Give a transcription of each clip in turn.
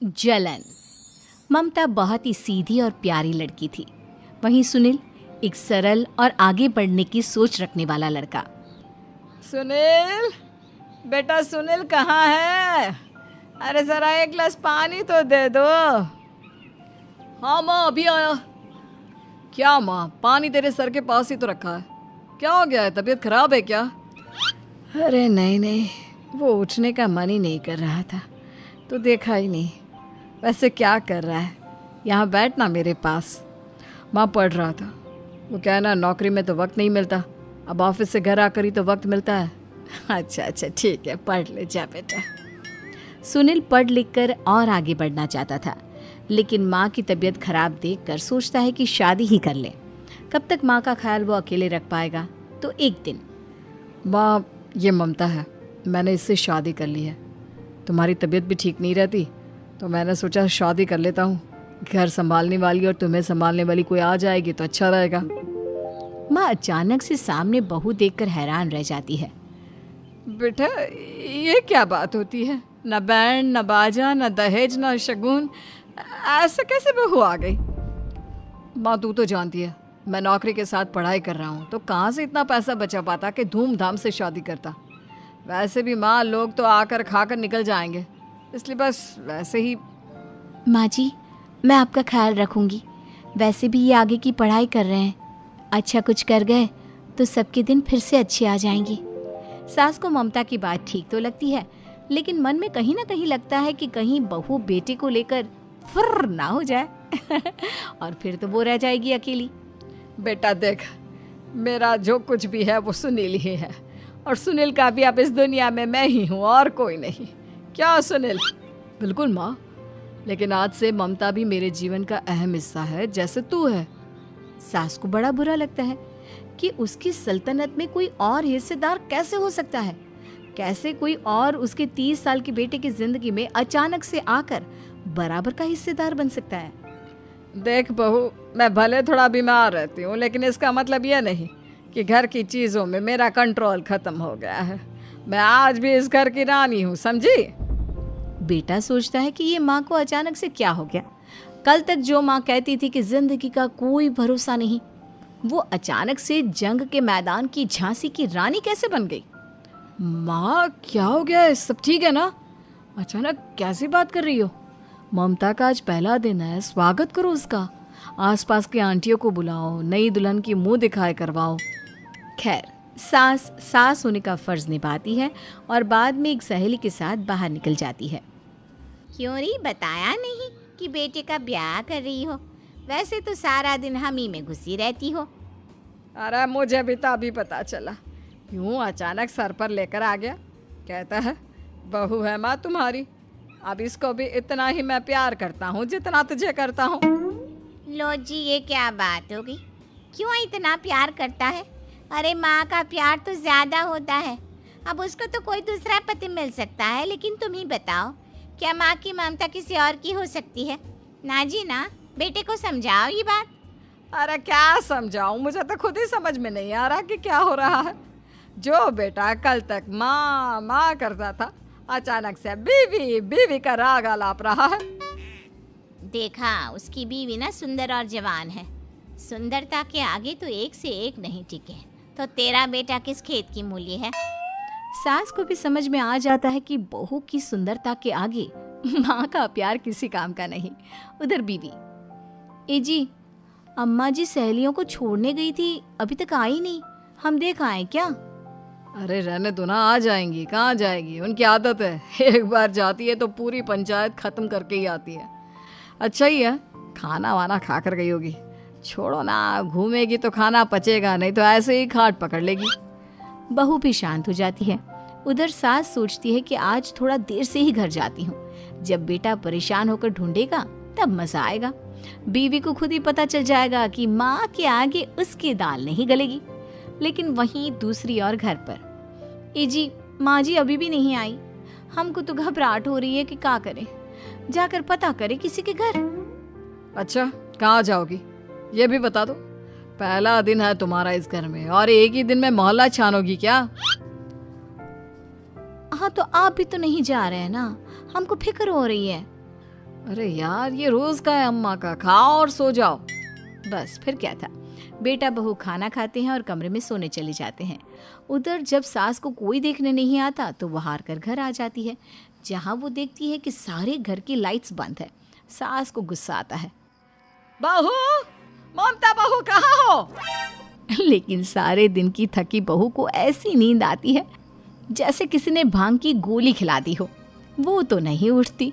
जलन। ममता बहुत ही सीधी और प्यारी लड़की थी, वहीं सुनील एक सरल और आगे बढ़ने की सोच रखने वाला लड़का। सुनील, बेटा सुनील कहाँ है? अरे ज़रा एक गिलास पानी तो दे दो। हाँ माँ, अभी आया। क्या माँ, पानी तेरे सर के पास ही तो रखा है। क्या हो गया है, तबीयत खराब है क्या? अरे नहीं नहीं, वो उठने का मन ही नहीं कर रहा था तो देखा ही नहीं। वैसे क्या कर रहा है? यहाँ बैठ ना मेरे पास। माँ पढ़ रहा था। वो क्या है ना, नौकरी में तो वक्त नहीं मिलता, अब ऑफिस से घर आकर ही तो वक्त मिलता है। अच्छा ठीक है, पढ़ ले जा बेटा। सुनील पढ़ लिख कर और आगे बढ़ना चाहता था, लेकिन माँ की तबीयत खराब देखकर सोचता है कि शादी ही कर ले। कब तक माँ का ख्याल वो अकेले रख पाएगा? तो एक दिन, माँ ये ममता है, मैंने इससे शादी कर ली है। तुम्हारी तबीयत भी ठीक नहीं रहती तो मैंने सोचा शादी कर लेता हूँ। घर संभालने वाली और तुम्हें संभालने वाली कोई आ जाएगी तो अच्छा रहेगा। माँ अचानक से सामने बहू देखकर हैरान रह जाती है। बेटा ये क्या बात होती है? न बैंड, न बाजा, न दहेज, न शगुन, ऐसे कैसे बहू आ गई? माँ तू तो जानती है मैं नौकरी के साथ पढ़ाई कर रहा हूँ, तो कहाँ से इतना पैसा बचा पाता कि धूमधाम से शादी करता। वैसे भी माँ, लोग तो आकर खाकर निकल जाएंगे, इसलिए बस वैसे ही। माँ जी, मैं आपका ख्याल रखूंगी। वैसे भी ये आगे की पढ़ाई कर रहे हैं, अच्छा कुछ कर गए तो सबके दिन फिर से अच्छे आ जाएंगे। सास को ममता की बात ठीक तो लगती है, लेकिन मन में कहीं ना कहीं लगता है कि कहीं बहू बेटे को लेकर फुर्र ना हो जाए और फिर तो वो रह जाएगी अकेली। बेटा देख, मेरा जो कुछ भी है वो सुनील ही है, और सुनील का भी अब इस दुनिया में मैं ही हूँ और कोई नहीं। क्या सुनील? बिल्कुल माँ, लेकिन आज से ममता भी मेरे जीवन का अहम हिस्सा है, जैसे तू है। सास को बड़ा बुरा लगता है कि उसकी सल्तनत में कोई और हिस्सेदार कैसे हो सकता है। कैसे कोई और उसके 30 साल के बेटे की जिंदगी में अचानक से आकर बराबर का हिस्सेदार बन सकता है। देख बहू, मैं भले थोड़ा बीमार रहती हूँ, लेकिन इसका मतलब यह नहीं कि घर की चीज़ों में मेरा कंट्रोल खत्म हो गया है। मैं आज भी इस घर की रानी हूँ, समझी? बेटा सोचता है कि ये माँ को अचानक से क्या हो गया। कल तक जो माँ कहती थी कि जिंदगी का कोई भरोसा नहीं, वो अचानक से जंग के मैदान की झांसी की रानी कैसे बन गई? माँ क्या हो गया है? सब ठीक है ना? अचानक कैसी बात कर रही हो? ममता का आज पहला दिन है, स्वागत करो उसका। आसपास की आंटियों को बुलाओ, नई दुल्हन की मुंह दिखाए करवाओ। खैर, सास होने का फर्ज निभाती है और बाद में एक सहेली के साथ बाहर निकल जाती है। क्यों री बताया नहीं कि बेटे का ब्याह कर रही हो? वैसे तो सारा दिन हम ही में घुसी रहती हो। अरे मुझे भी तो अभी पता चला, यूं अचानक सर पर लेकर आ गया। कहता है बहू है माँ तुम्हारी, अब इसको भी इतना ही मैं प्यार करता हूँ जितना तुझे करता हूँ। लो जी, ये क्या बात हो गई? क्यों इतना प्यार करता है? अरे माँ का प्यार तो ज़्यादा होता है। अब उसको तो कोई दूसरा पति मिल सकता है, लेकिन तुम ही बताओ, क्या माँ की ममता किसी और की हो सकती है? ना जी ना, बेटे को समझाओ ये बात। अरे क्या समझाऊं, मुझे तो खुद ही समझ में नहीं आ रहा कि क्या हो रहा है। जो बेटा कल तक माँ माँ करता था, अचानक से बीवी बीवी का राग आलाप रहा है। देखा, उसकी बीवी ना सुंदर और जवान है। सुंदरता के आगे तो एक से एक नहीं टिके, तो तेरा बेटा किस खेत की मूली है? सास को भी समझ में आ जाता है कि बहू की सुंदरता के आगे माँ का प्यार किसी काम का नहीं। उधर बीवी, ए जी, अम्मा जी सहेलियों को छोड़ने गई थी, अभी तक आई नहीं, हम देख आए क्या? अरे रहने दो ना, आ जाएंगी। कहाँ जाएगी, उनकी आदत है, एक बार जाती है तो पूरी पंचायत खत्म करके ही आती है। अच्छा ही है, खाना वाना खा कर गई होगी। छोड़ो ना, घूमेगी तो खाना पचेगा, नहीं तो ऐसे ही खाट पकड़ लेगी। बहू भी शांत हो जाती है। उधर सास सोचती है कि आज थोड़ा देर से ही घर जाती हूँ, जब बेटा परेशान होकर ढूंढेगा तब मजा आएगा। बीवी को खुद ही पता चल जाएगा कि माँ के आगे उसकी दाल नहीं गलेगी। लेकिन वहीं दूसरी ओर घर पर, ए जी, माँ जी अभी भी नहीं आई, हमको तो घबराहट हो रही है कि क्या करें, जाकर पता करें किसी के घर। अच्छा, कहाँ जाओगी ये भी बता दो। पहला दिन है तुम्हारा इस घर में और एक ही दिन में मोहल्ला छानोगी क्या? हाँ, तो आप भी तो नहीं जा रहे हैं ना, हमको फिक्र हो रही है। अरे यार, ये रोज का है अम्मा का, खाओ और सो जाओ। बस फिर क्या था, बेटा बहू खाना खाते हैं और कमरे में सोने चले जाते हैं। उधर जब सास को कोई देखने नहीं आता तो वो हार कर घर आ जाती है, जहाँ वो देखती है कि सारे घर की लाइट्स बंद है। सास को गुस्सा आता है, बहू, ममता बहू कहाँ हो? लेकिन सारे दिन की थकी बहू को ऐसी नींद आती है जैसे किसी ने भांग की गोली खिला दी हो। वो तो नहीं उठती।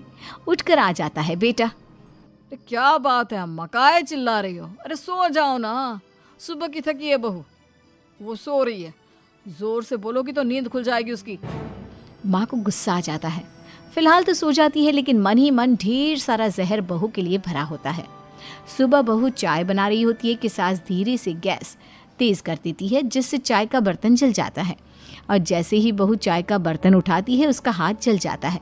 उठकर आ जाता है बेटा। अरे क्या बात है अम्मा, काहे चिल्ला रही हो? अरे सो जाओ ना, सुबह की थकी है बहू, वो सो रही है। जोर से बोलोगी तो नींद खुल जाएगी उसकी। माँ को गुस्सा आ जाता है। फिलहाल तो सो जाती है, लेकिन मन ही मन ढेर सारा जहर बहू के लिए भरा होता है। सुबह बहू चाय बना रही होती है कि सास धीरे से गैस तेज कर देती है, जिससे चाय का बर्तन जल जाता है। और जैसे ही बहू चाय का बर्तन उठाती है, उसका हाथ जल जाता है।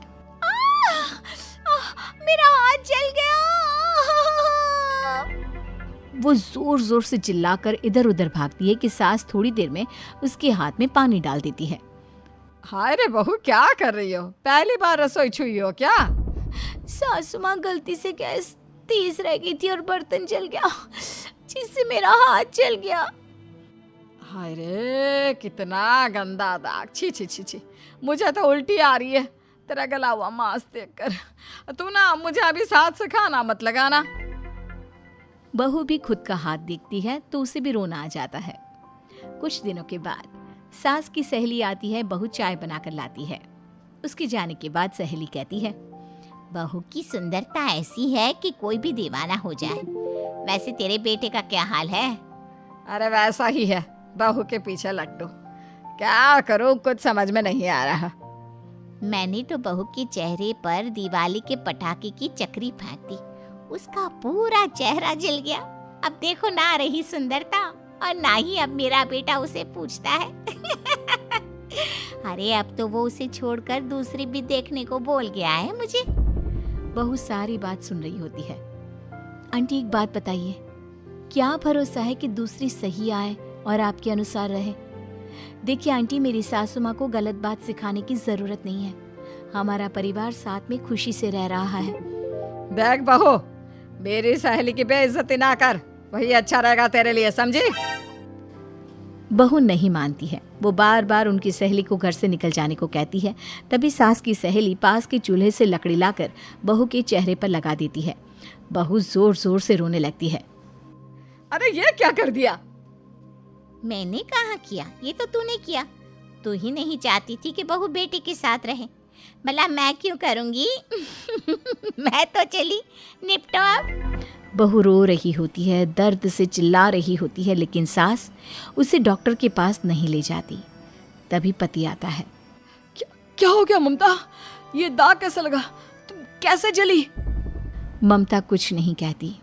मेरा हाथ जल गया। वो जोर जोर से चिल्लाकर इधर उधर भागती है कि सास थोड़ी देर में उसके हाथ में पानी डाल देती है। हाय रे बहू, क्या कर रही हो? पहली बार रसोई छुई हो क्या? सासू माँ गलती से गैस तेज रह गई थी और बर्तन जल गया, जिससे मेरा हाथ जल गया। हाय रे, कितना गंदा दाग। छी छी छी छी, मुझे तो उल्टी आ रही है तेरा गला हुआ मांस देखकर। तू ना मुझे अभी साथ से खाना मत लगाना। बहू भी खुद का हाथ देखती है तो उसे भी रोना आ जाता है। कुछ दिनों के बाद सास की सहेली आती है, बहू चाय बनाकर लाती है। उसके जाने के बाद सहेली कहती है, बहू की सुंदरता ऐसी है कि कोई भी दीवाना हो जाए। वैसे तेरे बेटे का क्या हाल है? अरे वैसा ही है, बहू के पीछे लट्टू। क्या करूं, कुछ समझ में नहीं आ रहा। मैंने तो बहू के चेहरे पर दिवाली के पटाखे की चक्री फेंक दी, उसका पूरा चेहरा जल गया। अब देखो ना रही सुंदरता, और ना ही अब मेरा बेटा उसे पूछता है। अरे अब तो वो उसे छोड़कर दूसरी भी देखने को बोल गया है मुझे। बहू सारी बात सुन रही होती है। आंटी एक बात बताइए, क्या भरोसा है कि दूसरी सही आए और आपके अनुसार रहे? देखिए आंटी, मेरी सासू माँ को गलत बात सिखाने की जरूरत नहीं है। हमारा परिवार साथ में खुशी से रह रहा है। देख बहू, मेरी सहेली की बेइज्जती ना कर, वही अच्छा रहेगा तेरे लिए, समझी? बहू नहीं मानती है। वो बार बार उनकी सहेली को घर से निकल जाने को कहती है। तभी सास की सहेली पास के चूल्हे से लकड़ी लाकर बहू के चेहरे पर लगा देती है। बहू जोर जोर से रोने लगती है। अरे ये क्या कर दिया? मैंने कहाँ किया, ये तो तूने किया। तू ही नहीं चाहती थी कि बहू बेटे के साथ रहे, भला मैं क्यों करूँगी? मैं तो चली, निपटो अब। बहू रो रही होती है, दर्द से चिल्ला रही होती है, लेकिन सास उसे डॉक्टर के पास नहीं ले जाती। तभी पति आता है। क्या हो गया ममता? ये दाग कैसे लगा? तुम कैसे जली? ममता कुछ नहीं कहती,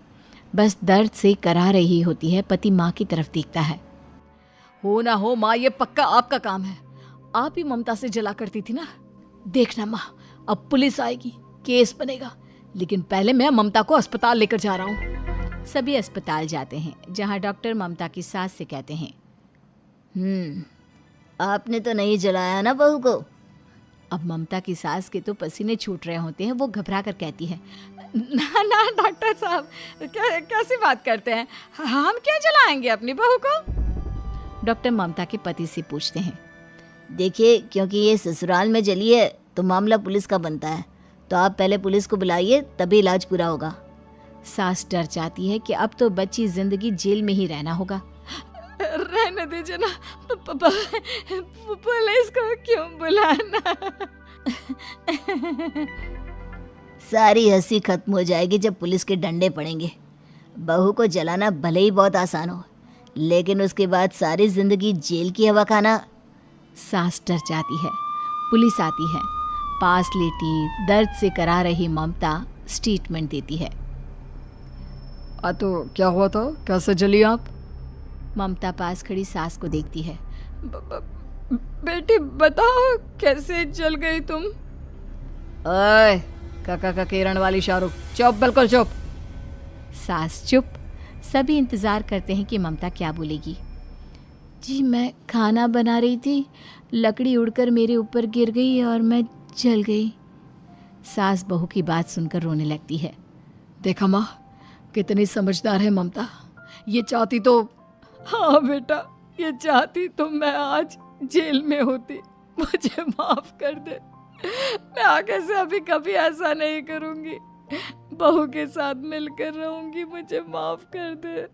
बस दर्द से करा रही होती है। पति माँ की तरफ देखता है। हो ना हो माँ, ये पक्का आपका काम है। आप ही ममता से जला करती थी ना। देखना माँ, अब पुलिस आएगी, केस बनेगा, लेकिन पहले मैं ममता को अस्पताल लेकर जा रहा हूँ। सभी अस्पताल जाते हैं, जहाँ डॉक्टर ममता की सास से कहते हैं, आपने तो नहीं जलाया ना बहू को? अब ममता की सास के तो पसीने छूट रहे होते हैं। वो घबरा कर कहती है, ना ना डॉक्टर साहब, कैसी बात करते हैं? हम क्या जलाएंगे अपनी बहू को? डॉक्टर ममता के पति से पूछते हैं। देखिए, क्योंकि ये ससुराल में जली है तो मामला पुलिस का बनता है, तो आप पहले पुलिस को बुलाइए, तभी इलाज पूरा होगा। सास डर जाती है कि अब तो बच्ची जिंदगी जेल में ही रहना होगा। रहने दीजिए ना, पुलिस को क्यों बुलाना? सारी हंसी खत्म हो जाएगी जब पुलिस के डंडे पड़ेंगे। बहू को जलाना भले ही बहुत आसान हो, लेकिन उसके बाद सारी जिंदगी जेल की हवा खाना। सास डर जाती है। पुलिस आती है। पास लेटी दर्द से करा रही ममता स्टेटमेंट देती है। तो क्या हुआ था? कैसे जली आप? ममता पास खड़ी सास को देखती है। बेटी बताओ, कैसे जल गई तुम? ओए, काका का किरण वाली शाहरुख, चुप, बिल्कुल चुप। सास चुप। सभी इंतजार करते हैं कि ममता क्या बोलेगी। जी मैं खाना बना रही थी, लकड़ी उड़कर मेरे ऊपर गिर गई और मैं जल गई। सास बहू की बात सुनकर रोने लगती है। देखा माँ, कितनी समझदार है ममता। ये चाहती तो, हाँ बेटा, ये चाहती तो मैं आज जेल में होती। मुझे माफ कर दे। मैं आगे से अभी कभी ऐसा नहीं करूंगी। बहू के साथ मिलकर रहूंगी। मुझे माफ कर दे।